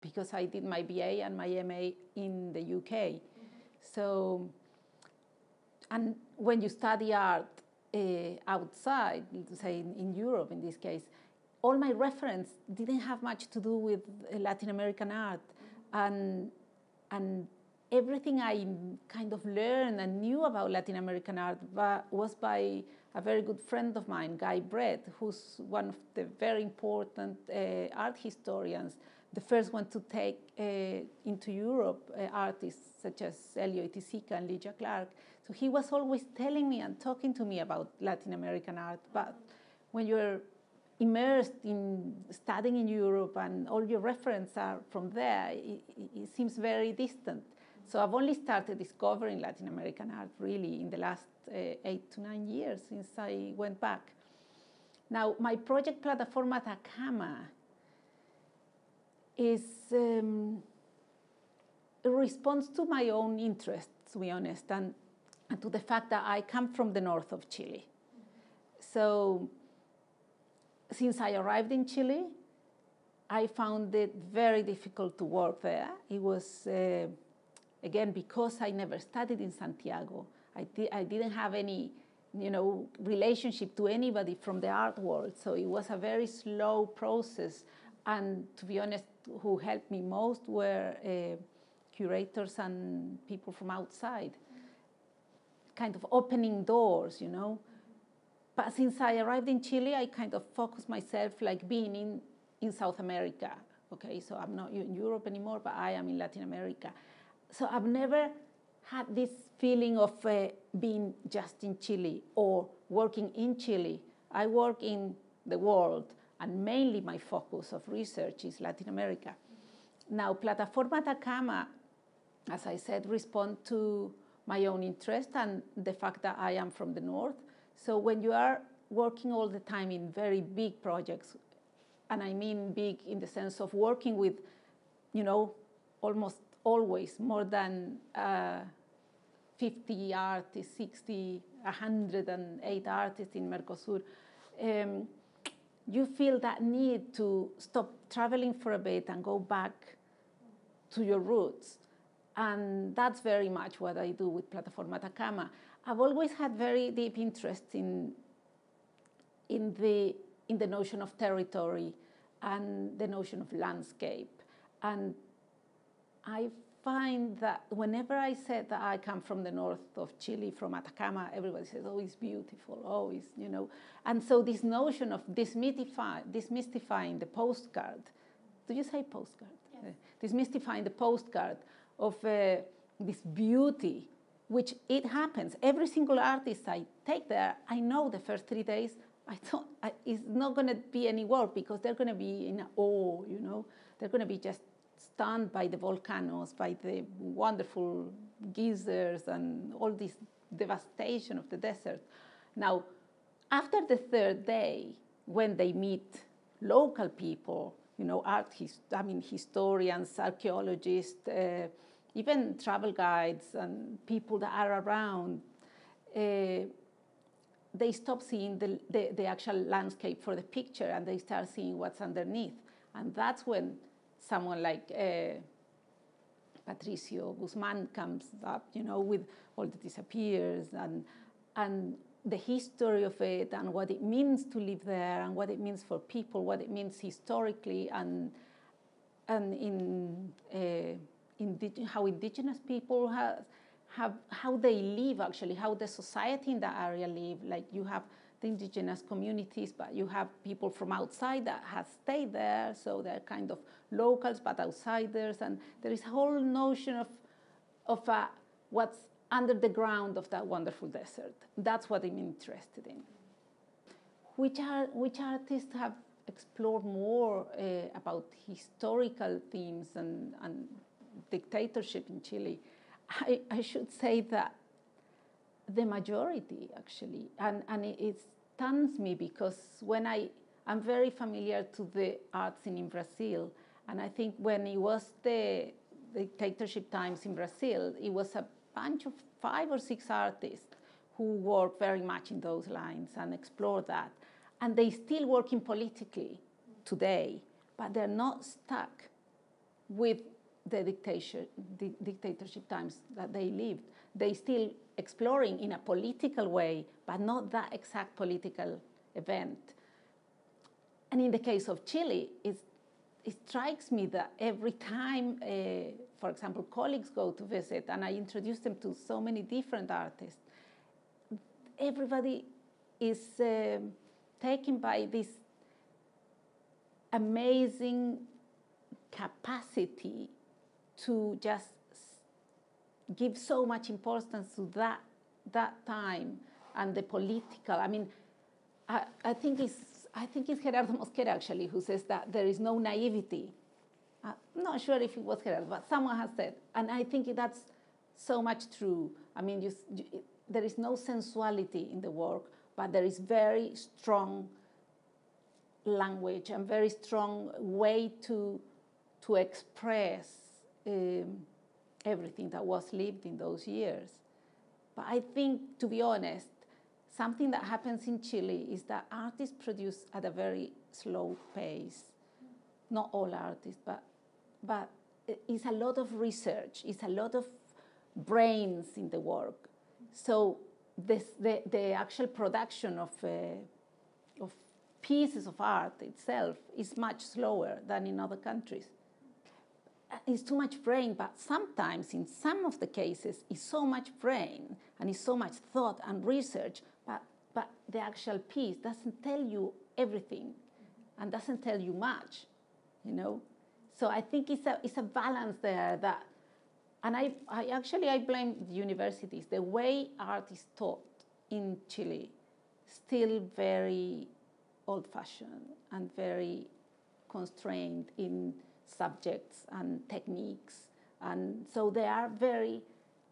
because I did my BA and my MA in the UK. So, and when you study art outside, say in Europe in this case, all my reference didn't have much to do with Latin American art. And everything I kind of learned and knew about Latin American art was by a very good friend of mine, Guy Brett, who's one of the very important art historians, the first one to take into Europe artists such as Elio Itisika and Lydia Clark. So he was always telling me and talking to me about Latin American art. But when you're immersed in studying in Europe and all your references are from there, it seems very distant. So I've only started discovering Latin American art really in the last 8 to 9 years since I went back. Now, my project Plataforma Atacama is a response to my own interests, to be honest, and to the fact that I come from the north of Chile. So since I arrived in Chile, I found it very difficult to work there. It was, again, because I never studied in Santiago. I didn't have any, relationship to anybody from the art world. So it was a very slow process. And to be honest, who helped me most were curators and people from outside, kind of opening doors, But since I arrived in Chile, I kind of focused myself like being in South America. Okay, so I'm not in Europe anymore, but I am in Latin America. So I've never had this feeling of being just in Chile or working in Chile. I work in the world, and mainly my focus of research is Latin America. Now, Plataforma Atacama, as I said, respond to my own interest and the fact that I am from the north. So when you are working all the time in very big projects, and I mean big in the sense of working with, almost always more than 50 artists, 60, 108 artists in Mercosur, you feel that need to stop traveling for a bit and go back to your roots. And that's very much what I do with Plataforma Atacama. I've always had very deep interest in the notion of territory and the notion of landscape. And I find that whenever I said that I come from the north of Chile, from Atacama, everybody says, oh, it's beautiful, oh, it's, And so this notion of demystifying the postcard, do you say postcard? Yes. Demystifying the postcard of this beauty, which it happens. Every single artist I take there, I know the first 3 days, it's not going to be any work because they're going to be in awe, They're going to be just stunned by the volcanoes, by the wonderful geysers and all this devastation of the desert. Now, after the third day, when they meet local people, historians, archaeologists, even travel guides and people that are around, they stop seeing the actual landscape for the picture and they start seeing what's underneath. And that's when someone like Patricio Guzman comes up, with all the disappears and the history of it and what it means to live there and what it means for people, what it means historically and in how indigenous people how they live, actually, how the society in that area live. Like you have the indigenous communities, but you have people from outside that have stayed there, so they're kind of locals but outsiders, and there is a whole notion of what's under the ground of that wonderful desert. That's what I'm interested in. Which artists have explored more about historical themes and dictatorship in Chile? I should say that the majority, actually, and it stuns me because when I'm very familiar to the art scene in Brazil, and I think when it was the dictatorship times in Brazil, it was a bunch of 5 or 6 artists who work very much in those lines and explore that. And they still working politically today, but they're not stuck with the dictatorship times that they lived. They still exploring in a political way, but not that exact political event. And in the case of Chile, it strikes me that every time, for example, colleagues go to visit, and I introduce them to so many different artists, everybody is taken by this amazing capacity to just give so much importance to that time and the political. I mean, I think it's Gerardo Mosquera actually who says that there is no naivety. I'm not sure if it was Gerardo, but someone has said, and I think that's so much true. I mean, there is no sensuality in the work, but there is very strong language and very strong way to express everything that was lived in those years. But I think, to be honest, something that happens in Chile is that artists produce at a very slow pace. Not all artists, but it's a lot of research, it's a lot of brains in the work. So the actual production of pieces of art itself is much slower than in other countries. It's too much brain, but sometimes in some of the cases it's so much brain and it's so much thought and research, but the actual piece doesn't tell you everything and doesn't tell you much, you know. So I think it's a balance there that, and I blame the universities. The way art is taught in Chile, still very old-fashioned and very constrained in subjects and techniques. And so they are very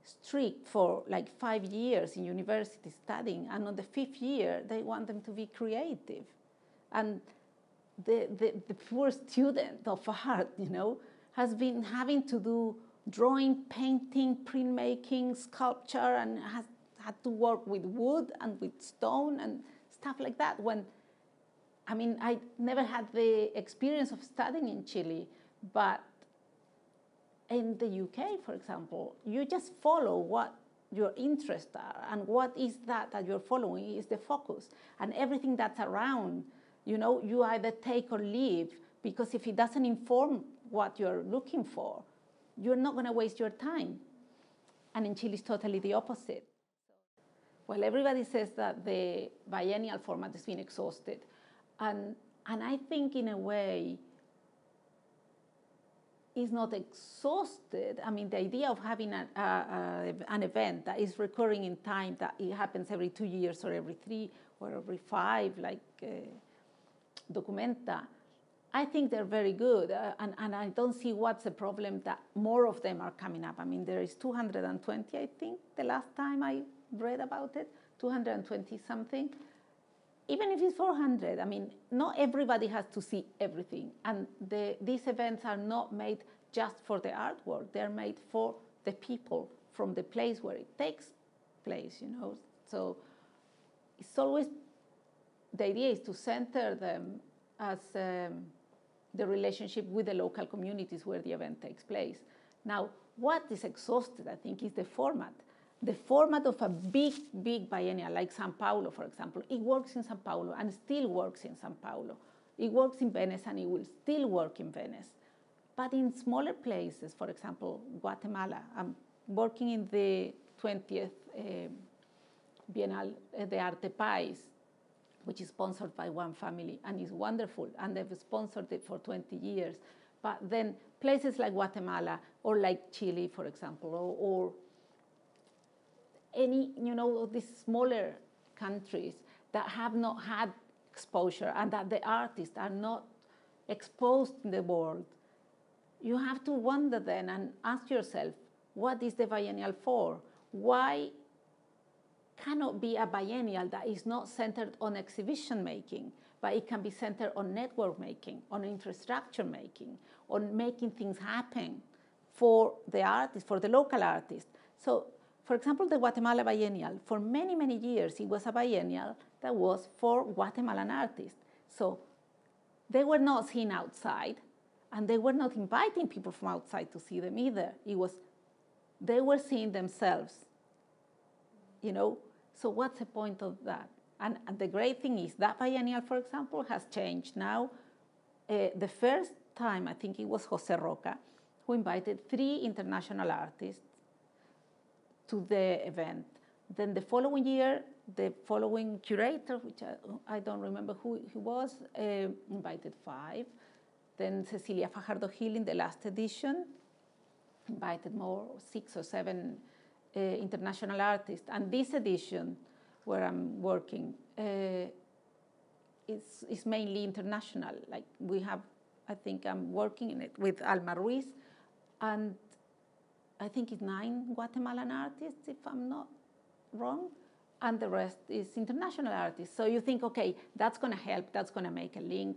strict for like 5 years in university studying, and on the 5th year they want them to be creative. And the poor student of art, you know, has been having to do drawing, painting, printmaking, sculpture, and has had to work with wood and with stone and stuff like that. When, I mean, I never had the experience of studying in Chile, but in the UK, for example, you just follow what your interests are, and what is that you're following is the focus. And everything that's around, you know, you either take or leave, because if it doesn't inform what you're looking for, you're not going to waste your time. And in Chile, it's totally the opposite. Well, everybody says that the biennial format has been exhausted. And I think, in a way, is not exhausted. I mean, the idea of having an event that is recurring in time, that it happens every 2 years or every 3 or every 5, like Documenta, I think they're very good. And I don't see what's the problem that more of them are coming up. I mean, there is 220, I think, the last time I read about it, 220 something. Even if it's 400, I mean, not everybody has to see everything. And these events are not made just for the artwork. They're made for the people from the place where it takes place, you know. So it's always, the idea is to center them as the relationship with the local communities where the event takes place. Now, what is exhausted, I think, is the format. The format of a big, big biennial, like Sao Paulo, for example, it works in Sao Paulo and still works in Sao Paulo. It works in Venice and it will still work in Venice. But in smaller places, for example, Guatemala, I'm working in the 20th Bienal de Arte País, which is sponsored by one family and is wonderful, and they've sponsored it for 20 years. But then places like Guatemala or like Chile, for example, or any, you know, these smaller countries that have not had exposure and that the artists are not exposed in the world, you have to wonder then and ask yourself, what is the biennial for? Why cannot be a biennial that is not centered on exhibition making, but it can be centered on network making, on infrastructure making, on making things happen for the artists, for the local artists. So, for example, the Guatemala Biennial, for many, many years, it was a biennial that was for Guatemalan artists. So they were not seen outside, And they were not inviting people from outside to see them either. They were seeing themselves, So what's the point of that? And the great thing is that biennial, for example, has changed. Now, the first time, I think it was Jose Roca, who invited 3 international artists to the event. Then the following year, the following curator, which I don't remember who he was, invited 5. Then Cecilia Fajardo Gil in the last edition invited more, 6 or 7 international artists. And this edition, where I'm working, is mainly international. Like we have, I think I'm working in it with Alma Ruiz, and I think it's 9 Guatemalan artists, if I'm not wrong, and the rest is international artists. So you think, okay, that's going to help, that's going to make a link,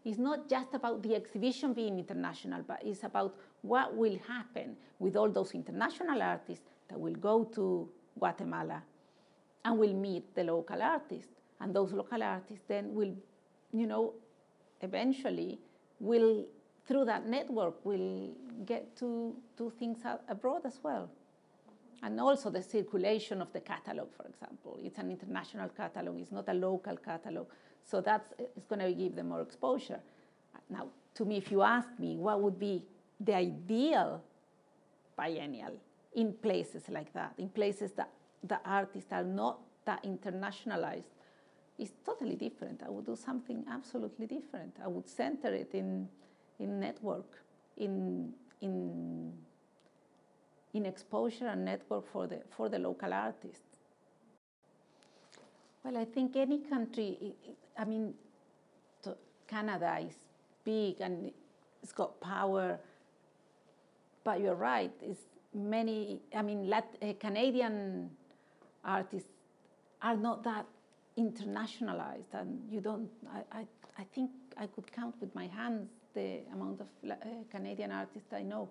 it's not just about the exhibition being international, but it's about what will happen with all those international artists that will go to Guatemala and will meet the local artists. And those local artists then will, eventually will, through that network, will get to do things abroad as well. And also the circulation of the catalog, for example. It's an international catalog, it's not a local catalog. So it's going to give them more exposure. Now, to me, if you ask me what would be the ideal biennial in places like that, in places that the artists are not that internationalized, it's totally different. I would do something absolutely different. I would center it in network, in exposure and network for the local artists. Well, I think any country, Canada is big and it's got power, but you're right, Canadian artists are not that internationalized, and I think I could count with my hands the amount of Canadian artists I know.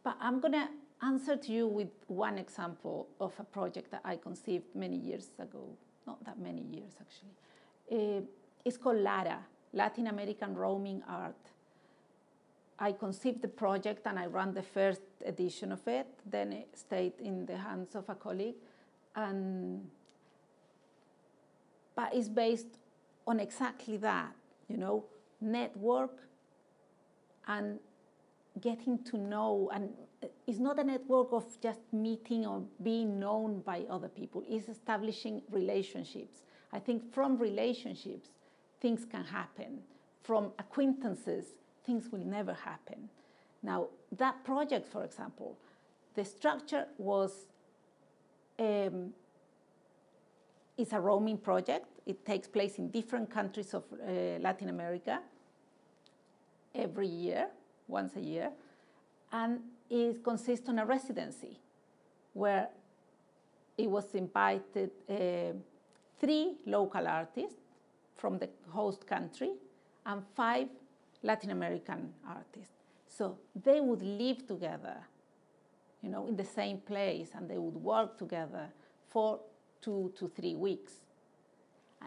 But I'm going to answer to you with one example of a project that I conceived many years ago, not that many years actually. It's called LARA, Latin American Roaming Art. I conceived the project and I ran the first edition of it, then it stayed in the hands of a colleague. But it's based on exactly that, network and getting to know, and it's not a network of just meeting or being known by other people, it's establishing relationships. I think from relationships, things can happen. From acquaintances, things will never happen. Now, that project, for example, the structure was, it's a roaming project. It takes place in different countries of Latin America every year, once a year, and it consists on a residency where it was invited 3 local artists from the host country and 5 Latin American artists. So they would live together, in the same place, and they would work together for 2 to 3 weeks.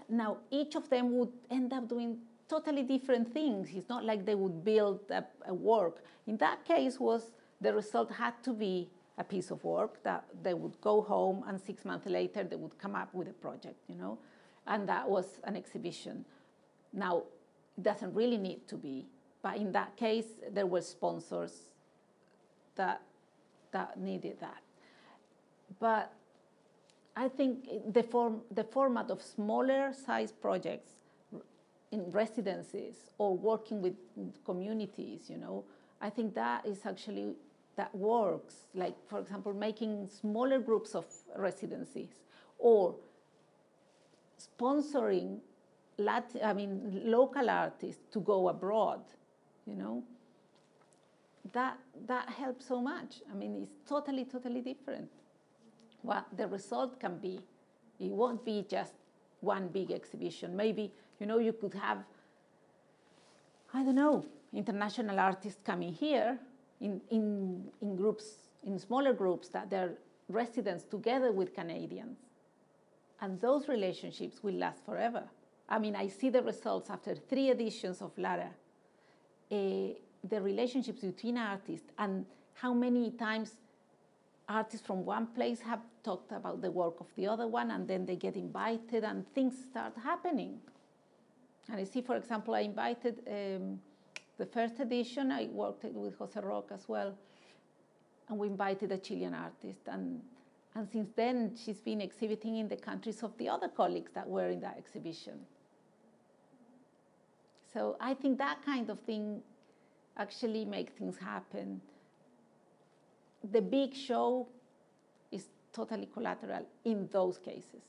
Now, each of them would end up doing totally different things. It's not like they would build a work. In that case, the result had to be a piece of work that they would go home, and 6 months later they would come up with a project, and that was an exhibition. Now, it doesn't really need to be, but in that case, there were sponsors that needed that. But I think the format of smaller size projects in residencies or working with communities, I think that is actually, that works. Like, for example, making smaller groups of residencies or sponsoring local artists to go abroad, that helps so much. It's totally, totally different. What the result can be, it won't be just one big exhibition. Maybe, you could have, international artists coming here in groups, in smaller groups that they're residents together with Canadians. And those relationships will last forever. I see the results after 3 editions of LARA. the relationships between artists and how many times artists from one place have talked about the work of the other one, and then they get invited and things start happening. And I see, for example, I invited the first edition, I worked with Jose Roque as well, and we invited a Chilean artist. And since then, she's been exhibiting in the countries of the other colleagues that were in that exhibition. So I think that kind of thing actually makes things happen. The big show is totally collateral in those cases.